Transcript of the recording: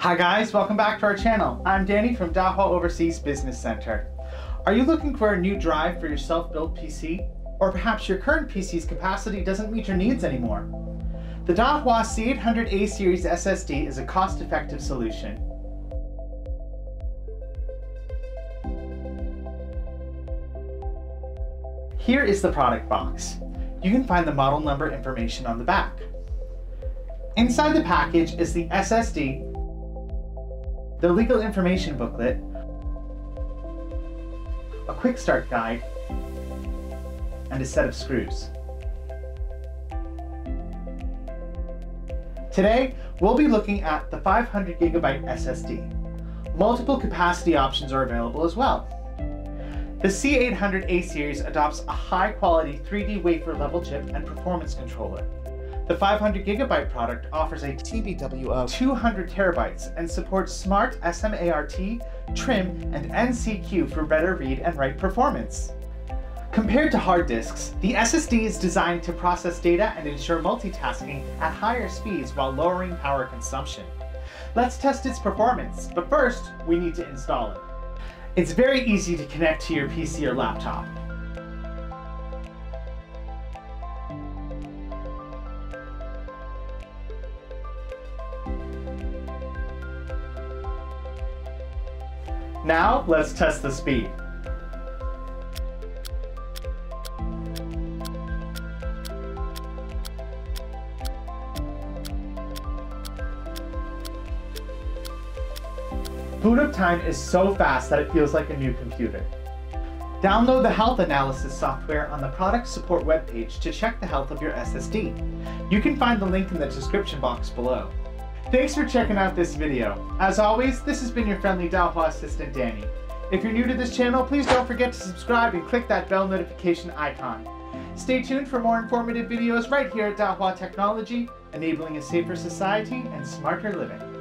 Hi guys, welcome back to our channel. I'm Danny from Dahua Overseas Business Center. Are you looking for a new drive for your self-built PC? Or perhaps your current PC's capacity doesn't meet your needs anymore? The Dahua C800A series SSD is a cost-effective solution. Here is the product box. You can find the model number information on the back. Inside the package is the SSD, the legal information booklet, a quick start guide, and a set of screws. Today, we'll be looking at the 500GB SSD. Multiple capacity options are available as well. The C800A series adopts a high-quality 3D wafer level chip and performance controller. The 500GB product offers a TBW of 200 terabytes and supports smart SMART, trim, and NCQ for better read and write performance. Compared to hard disks, the SSD is designed to process data and ensure multitasking at higher speeds while lowering power consumption. Let's test its performance, but first, we need to install it. It's very easy to connect to your PC or laptop. Now, let's test the speed. Boot up time is so fast that it feels like a new computer. Download the health analysis software on the product support webpage to check the health of your SSD. You can find the link in the description box below. Thanks for checking out this video. As always, this has been your friendly Dahua assistant, Danny. If you're new to this channel, please don't forget to subscribe and click that bell notification icon. Stay tuned for more informative videos right here at Dahua Technology, enabling a safer society and smarter living.